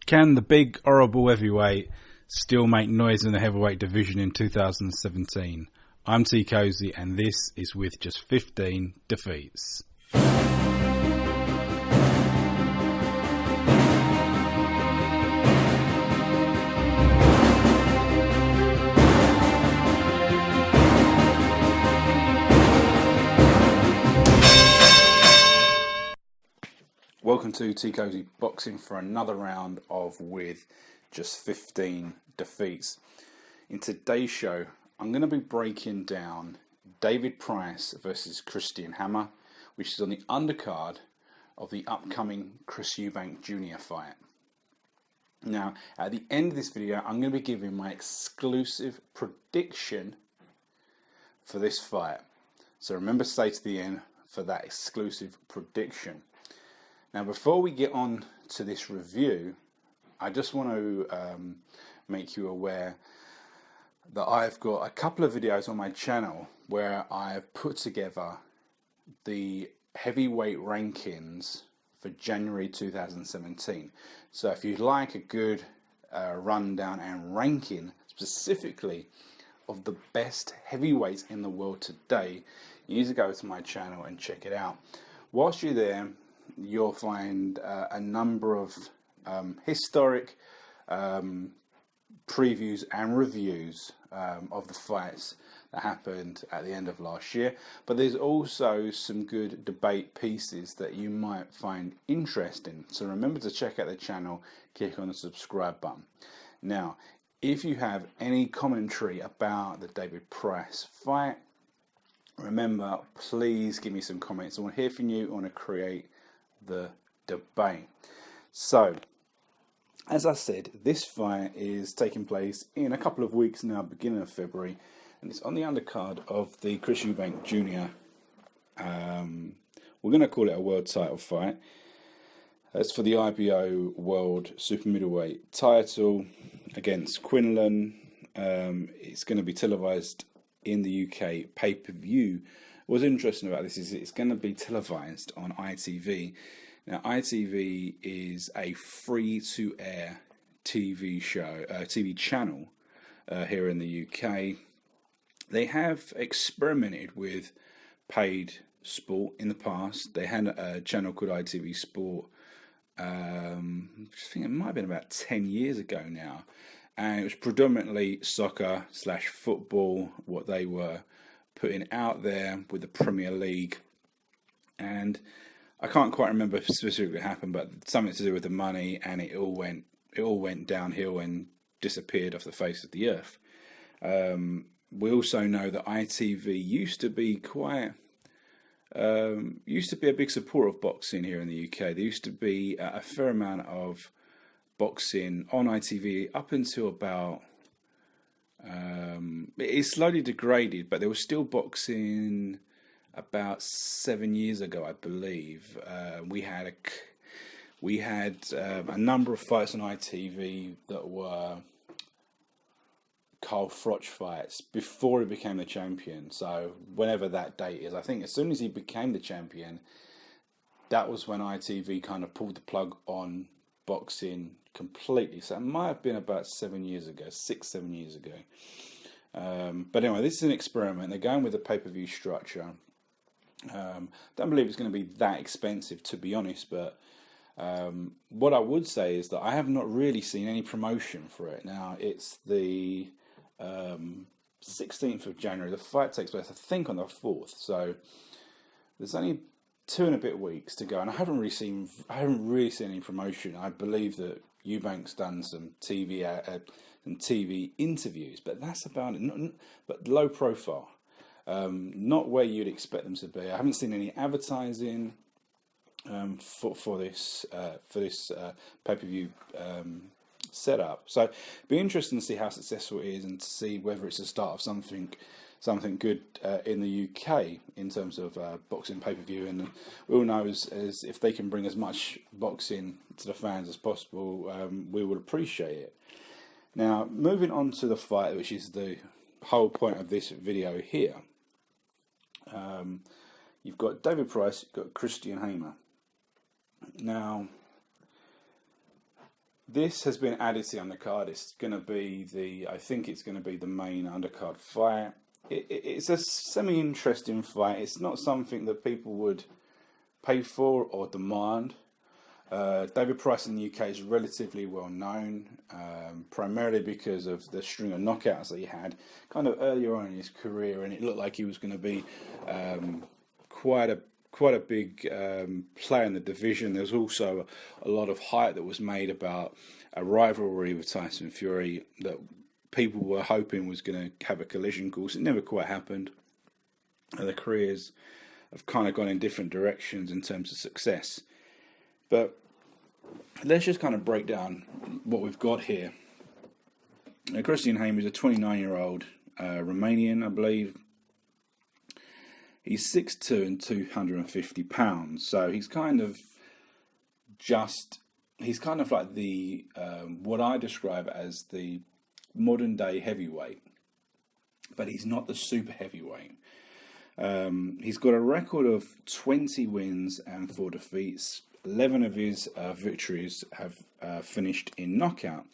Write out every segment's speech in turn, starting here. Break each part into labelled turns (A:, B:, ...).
A: Can the big, horrible heavyweight still make noise in the heavyweight division in 2017? I'm Teekosey, and this is with just 15 defeats. Welcome to Teekosey Boxing for another round of With Just 15 Defeats. In today's show, I'm going to be breaking down David Price versus Christian Hammer, which is on the undercard of the upcoming Chris Eubank Jr. fight. Now, at the end of this video, I'm going to be giving my exclusive prediction for this fight. So remember to stay to the end for that exclusive prediction. Now, before we get on to this review, I just want to make you aware that I've got a couple of videos on my channel where I've put together the heavyweight rankings for January 2017. So if you'd like a good rundown and ranking specifically of the best heavyweights in the world today, you need to go to my channel and check it out. Whilst you're there, you'll find a number of historic previews and reviews of the fights that happened at the end of last year. But there's also some good debate pieces that you might find interesting. So remember to check out the channel, click on the subscribe button. Now, if you have any commentary about the David Price fight, remember, please give me some comments. I want to hear from you. I want to create the debate. So, as I said, this fight is taking place in a couple of weeks now, beginning of February, and it's on the undercard of the Chris Eubank Jr. We're going to call it a world title fight. It's for the IBO World Super Middleweight title against Quinlan. It's going to be televised in the UK pay-per-view. What's interesting about this is it's going to be televised on ITV. Now, ITV is a free-to-air TV channel here in the UK. They have experimented with paid sport in the past. They had a channel called ITV Sport. I think it might have been about 10 years ago now, and it was predominantly soccer/football, what they were putting out there with the Premier League. And I can't quite remember specifically what happened, but something to do with the money, and it all went downhill and disappeared off the face of the earth. We also know that ITV used to be a big supporter of boxing here in the UK. There used to be a fair amount of boxing on ITV up until about it slowly degraded, but there was still boxing about 7 years ago, I believe. We had a number of fights on ITV that were Carl Froch fights before he became the champion. So whenever that date is, I think as soon as he became the champion, that was when ITV kind of pulled the plug on boxing completely. So it might have been about 7 years ago, 6-7 years ago. But anyway, this is an experiment. They're going with a pay-per-view structure. Don't believe it's going to be that expensive, to be honest, but what I would say is that I have not really seen any promotion for it. Now, it's the 16th of January. The fight takes place, I think, on the 4th, so there's only 2 and a bit weeks to go, and I haven't really seen any promotion. I believe that Eubank's done some TV interviews, but that's about it. But low profile, not where you'd expect them to be. I haven't seen any advertising for this pay-per-view setup. So it'd be interesting to see how successful it is and to see whether it's the start of something good in the UK in terms of boxing pay-per-view. And we all know as if they can bring as much boxing to the fans as possible, we would appreciate it. Now, moving on to the fight, which is the whole point of this video here. You've got David Price, you've got Christian Hammer. Now, this has been added to the undercard. It's going to be I think it's going to be the main undercard fight. It's a semi-interesting fight. It's not something that people would pay for or demand. David Price in the UK is relatively well known, primarily because of the string of knockouts that he had kind of earlier on in his career, and it looked like he was going to be quite a big player in the division. There's also a lot of hype that was made about a rivalry with Tyson Fury that people were hoping was going to have a collision course. It never quite happened. The careers have kind of gone in different directions in terms of success. But let's just kind of break down what we've got here. Christian Haye is a 29-year-old Romanian, I believe. He's 6'2" and 250 pounds, so he's kind of like the what I describe as the modern day heavyweight, but he's not the super heavyweight. He's got a record of 20 wins and 4 defeats. 11 of his victories have finished in knockout.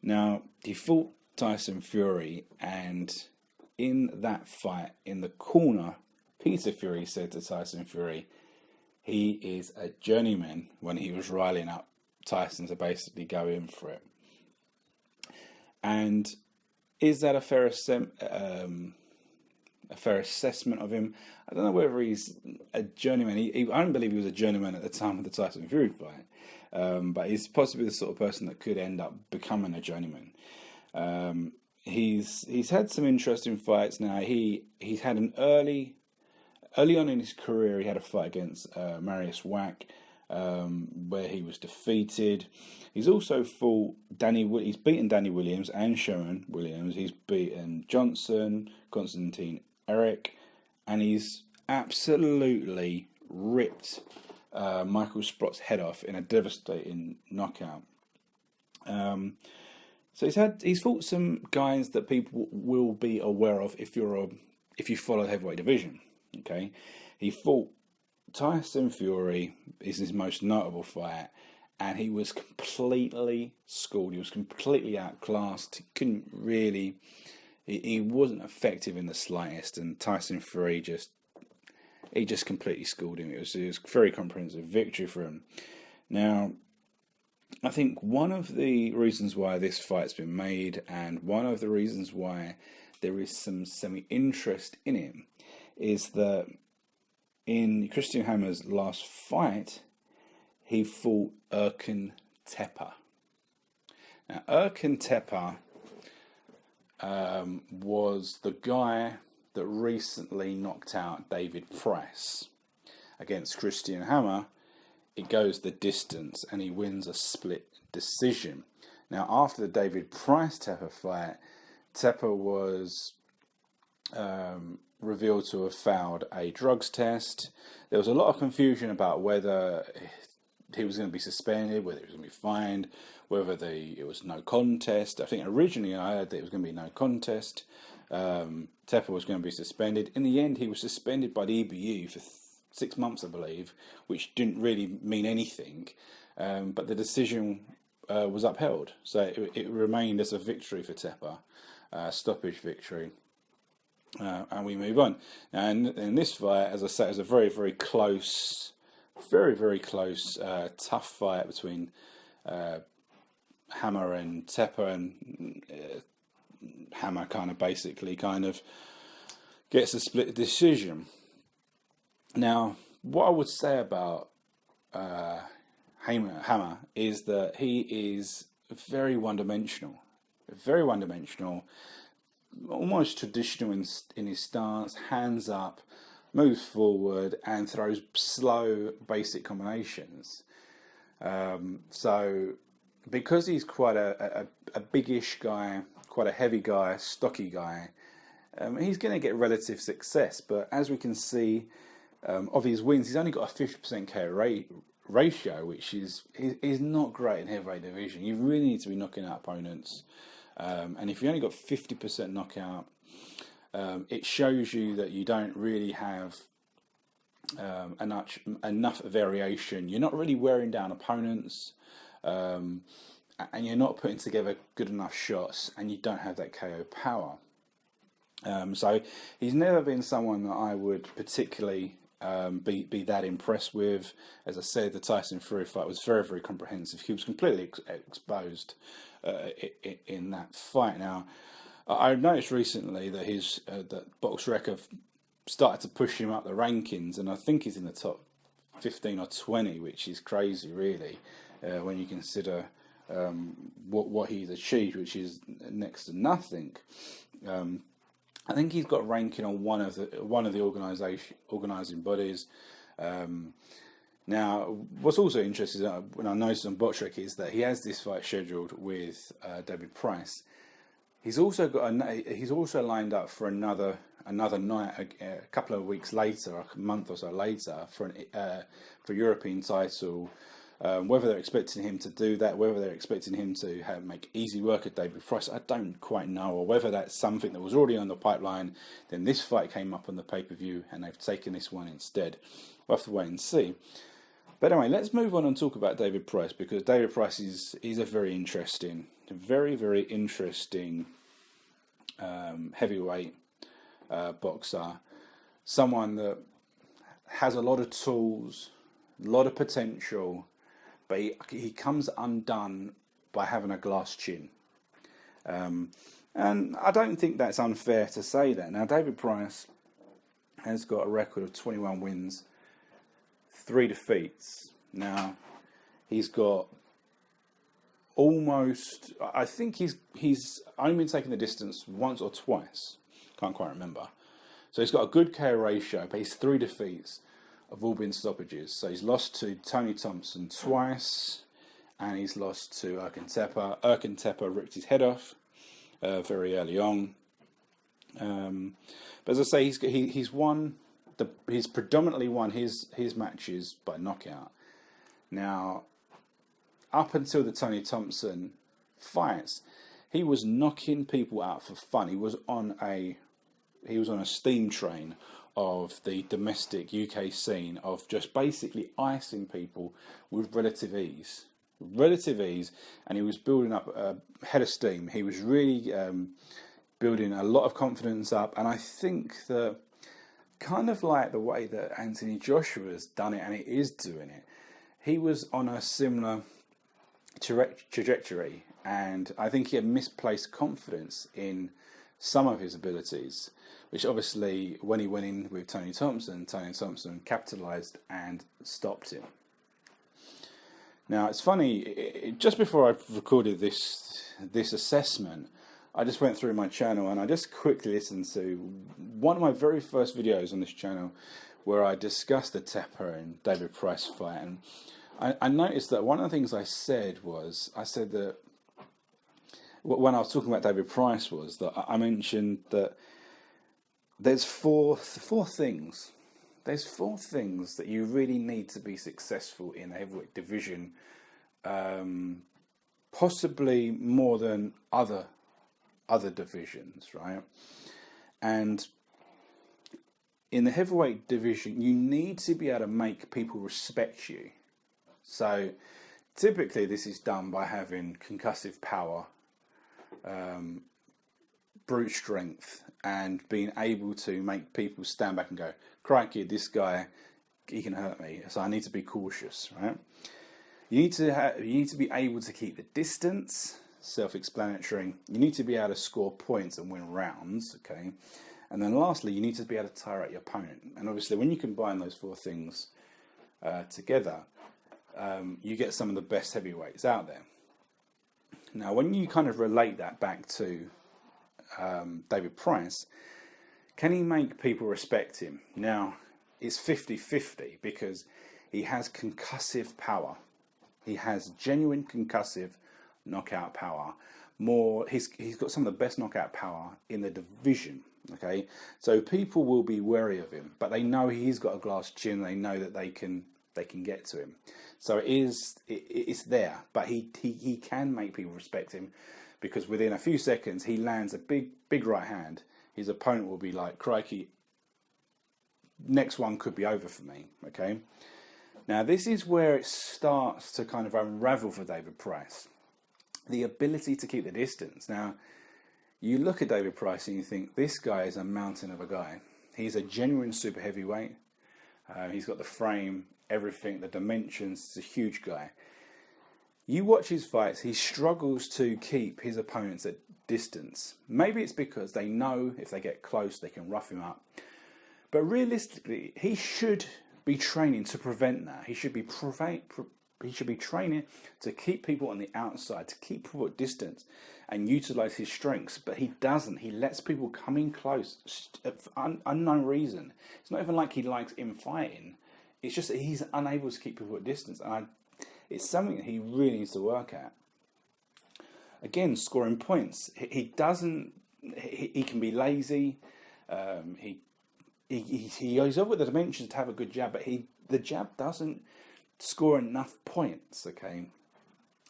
A: Now, he fought Tyson Fury, and in that fight, in the corner, Peter Fury said to Tyson Fury, he is a journeyman, when he was riling up Tyson to basically go in for it. And is that a fair assessment of him? I don't know whether he's a journeyman. I don't believe he was a journeyman at the time of the Tyson Fury fight, but he's possibly the sort of person that could end up becoming a journeyman. He's had some interesting fights now. He's had an early on in his career, he had a fight against Marius Wack, where he was defeated. He's also fought he's beaten Danny Williams and Sharon Williams. He's beaten Johnson, Constantine Eric, and he's absolutely ripped Michael Sprott's head off in a devastating knockout. So he's fought some guys that people will be aware of if you follow the heavyweight division. Okay, he fought Tyson Fury, is his most notable fight, and he was completely schooled. He was completely outclassed. He wasn't effective in the slightest, and Tyson Fury just completely schooled him. It was a very comprehensive victory for him. Now, I think one of the reasons why this fight's been made, and one of the reasons why there is some semi-interest in it, is that in Christian Hammer's last fight, he fought Erkan Tepe. Now, Erkan Tepe was the guy that recently knocked out David Price. Against Christian Hammer, it goes the distance, and he wins a split decision. Now, after the David Price-Tepe fight, Tepe was revealed to have failed a drugs test. There was a lot of confusion about whether he was going to be suspended, whether he was going to be fined, whether it was no contest. I think originally I heard that it was going to be no contest. Tepe was going to be suspended. In the end, he was suspended by the EBU for 6 months, I believe, which didn't really mean anything. But the decision was upheld. So it remained as a victory for Tepe, stoppage victory. And we move on. And in this fight, as I say, it was a very, very close, tough fight between Hammer and Tepe, and Hammer kind of gets a split decision. Now, what I would say about Hammer is that he is very one-dimensional, almost traditional in his stance, hands up, moves forward, and throws slow, basic combinations. So, because he's quite a biggish guy, quite a heavy guy, stocky guy, he's going to get relative success. But as we can see, of his wins, he's only got a 50% KO ratio, which is not great in heavyweight division. You really need to be knocking out opponents. And if you only got 50% knockout, it shows you that you don't really have enough variation. You're not really wearing down opponents, and you're not putting together good enough shots, and you don't have that KO power. So he's never been someone that I would particularly be that impressed with. As I said, the Tyson Fury fight was very, very comprehensive. He was completely exposed in that fight. Now, I noticed recently that his that BoxRec have started to push him up the rankings, and I think he's in the top 15 or 20, which is crazy, really, when you consider what he's achieved, which is next to nothing. I think he's got ranking on one of the organising bodies. Now, what's also interesting when I noticed on BoxRec is that he has this fight scheduled with David Price. He's also lined up for another night a couple of weeks later, a month or so later, for European title. Whether they're expecting him to do that, whether they're expecting him to make easy work at David Price, I don't quite know, or whether that's something that was already on the pipeline. Then this fight came up on the pay-per-view, and they've taken this one instead. We'll have to wait and see. But anyway, let's move on and talk about David Price, because David Price is a very interesting, very interesting heavyweight boxer. Someone that has a lot of tools, a lot of potential, but he comes undone by having a glass chin. And I don't think that's unfair to say that. Now, David Price has got a record of 21 wins, 3 defeats. Now, he's got almost, I think he's only been taking the distance once or twice. Can't quite remember. So he's got a good KO ratio, but he's 3 defeats have all been stoppages. So he's lost to Tony Thompson twice, and he's lost to Erkan Tepa ripped his head off very early on. But as I say, he's predominantly won his matches by knockout. Now, up until the Tony Thompson fights, he was knocking people out for fun. He was on a steam train of the domestic UK scene, of just basically icing people with relative ease, and he was building up a head of steam. He was really building a lot of confidence up, and I think that kind of like the way that Anthony Joshua's done it, and it is doing it, he was on a similar trajectory, and I think he had misplaced confidence in some of his abilities, which obviously, when he went in with Tony Thompson capitalised and stopped him. Now, it's funny, just before I recorded this assessment, I just went through my channel and I just quickly listened to one of my very first videos on this channel where I discussed the Tepa and David Price fight, and I noticed that one of the things I said that when I was talking about David Price was that I mentioned that there's four things. There's 4 things that you really need to be successful in the heavyweight division, possibly more than other divisions, right? And in the heavyweight division, you need to be able to make people respect you. So typically this is done by having concussive power, brute strength, and being able to make people stand back and go, crikey, this guy, he can hurt me, so I need to be cautious, right? You need to be able to keep the distance, self-explanatory. You need to be able to score points and win rounds, okay? And then lastly, you need to be able to tire out your opponent. And obviously, when you combine those 4 things together, you get some of the best heavyweights out there. Now, when you kind of relate that back to David Price, can he make people respect him? Now, it's 50-50 because he has concussive power. He has genuine concussive knockout power. He's got some of the best knockout power in the division. Okay, so people will be wary of him, but they know he's got a glass chin. They know that they can get to him. So it's there, but he can make people respect him, because within a few seconds he lands a big right hand. His opponent will be like, crikey, next one could be over for me. Okay, now this is where it starts to kind of unravel for David Price. the ability to keep the distance. Now, you look at David Price and you think, this guy is a mountain of a guy. He's a genuine super heavyweight. He's got the frame, everything, the dimensions. He's a huge guy. You watch his fights, he struggles to keep his opponents at distance. Maybe it's because they know if they get close, they can rough him up. But realistically, he should be training to prevent that. He should be training to keep people on the outside, to keep people at distance and utilize his strengths. But he doesn't. He lets people come in close for unknown reason. It's not even like he likes infighting. It's just that he's unable to keep people at distance. And it's something that he really needs to work at. Again, scoring points. He doesn't. He can be lazy. He goes over the dimensions to have a good jab, but the jab doesn't score enough points. Okay,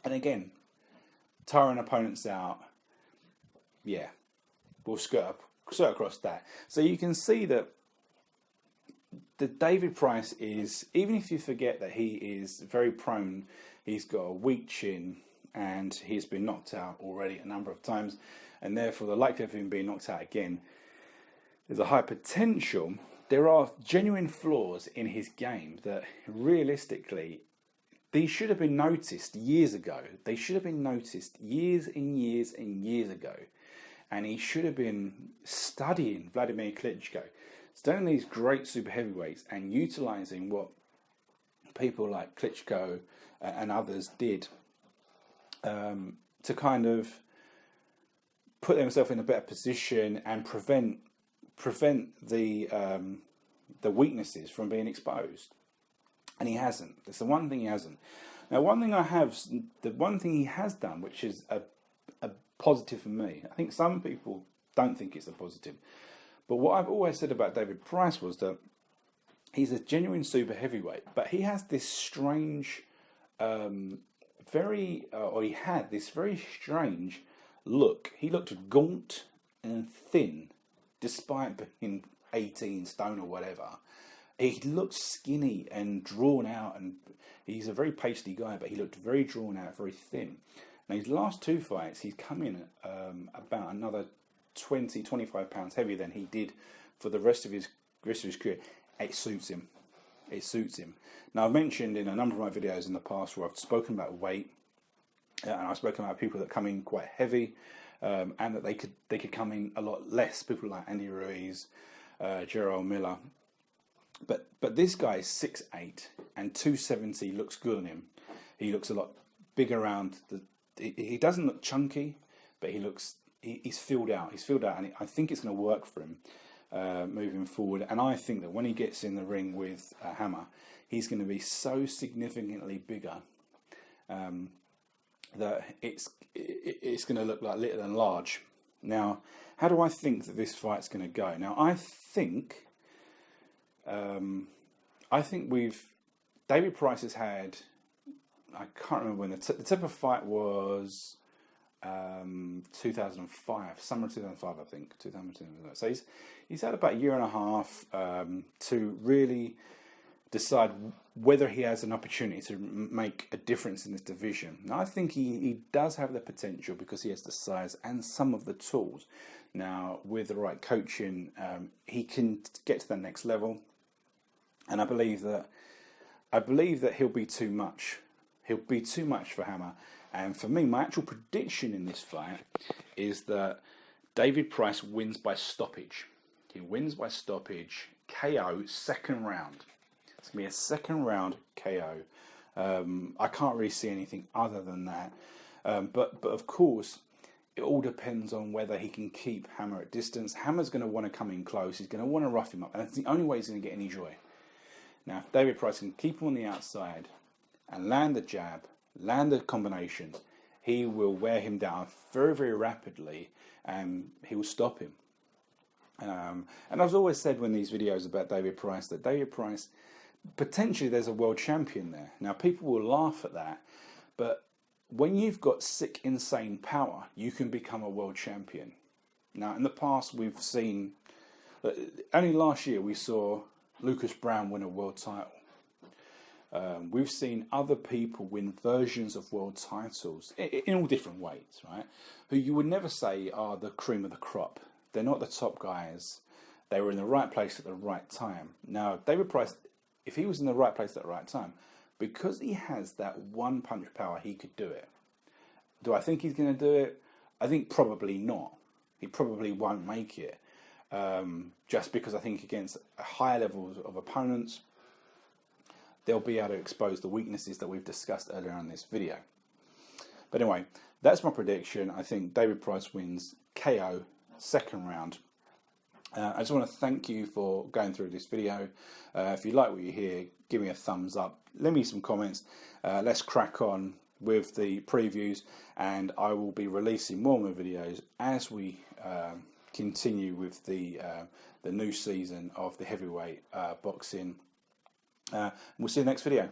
A: and again, tiring opponents out. Yeah, we'll skirt across that. So you can see that the David Price is, even if you forget that he is very prone, he's got a weak chin and he's been knocked out already a number of times, and therefore the likelihood of him being knocked out again, there's a high potential. There are genuine flaws in his game that realistically, these should have been noticed years ago. They should have been noticed years and years and years ago. And he should have been studying Wladimir Klitschko, studying these great super heavyweights and utilising what people like Klitschko and others did to kind of put themselves in a better position and prevent the weaknesses from being exposed. And he hasn't. That's the one thing he hasn't. Now, the one thing he has done, which is a positive for me. I think some people don't think it's a positive. But what I've always said about David Price was that he's a genuine super heavyweight, but he has this strange, he had this very strange look. He looked gaunt and thin, despite being 18 stone or whatever. He looked skinny and drawn out, and he's a very pasty guy, but he looked very drawn out, very thin. Now, his last two fights, he's come in about another 20, 25 pounds heavier than he did for the rest of his career. It suits him. It suits him. Now, I've mentioned in a number of my videos in the past where I've spoken about weight, and I've spoken about people that come in quite heavy, and that they could come in a lot less. People like Andy Ruiz, Gerald Miller. But this guy is 6'8", and 270 looks good on him. He looks a lot bigger around he doesn't look chunky, but he's filled out. He's filled out, and I think it's going to work for him moving forward. And I think that when he gets in the ring with Hammer, he's going to be so significantly bigger that it's going to look like little and large. Now, how do I think that this fight's going to go? Now, I think David Price has had, I can't remember when the type of fight was 2005, summer 2005, I think, 2005. So he's had about a year and a half to really decide whether he has an opportunity to make a difference in this division. Now, I think he does have the potential because he has the size and some of the tools. Now, with the right coaching, he can get to the next level. And I believe that he'll be too much. He'll be too much for Hammer. And for me, my actual prediction in this fight is that David Price wins by stoppage. He wins by stoppage, KO, second round. It's going to be a second round KO. I can't really see anything other than that. But of course, it all depends on whether he can keep Hammer at distance. Hammer's going to want to come in close. He's going to want to rough him up. And that's the only way he's going to get any joy. Now, if David Price can keep him on the outside and land the jab, land the combinations, he will wear him down very, very rapidly, and he will stop him. And I've always said in these videos about David Price that David Price, potentially there's a world champion there. Now, people will laugh at that, but when you've got sick, insane power, you can become a world champion. Now, in the past, we've seen, only last year we saw Browne win a world title. We've seen other people win versions of world titles in all different ways, right? Who you would never say are the cream of the crop. They're not the top guys. They were in the right place at the right time. Now, David Price, if he was in the right place at the right time, because he has that one punch power, he could do it. Do I think he's going to do it? I think probably not. He probably won't make it. Just because I think against higher levels of opponents, they'll be able to expose the weaknesses that we've discussed earlier in this video. But anyway, that's my prediction. I think David Price wins KO, second round. I just want to thank you for going through this video. If you like what you hear, give me a thumbs up. Leave me some comments. Let's crack on with the previews, and I will be releasing more videos as we continue with the new season of the heavyweight boxing. We'll see you next video.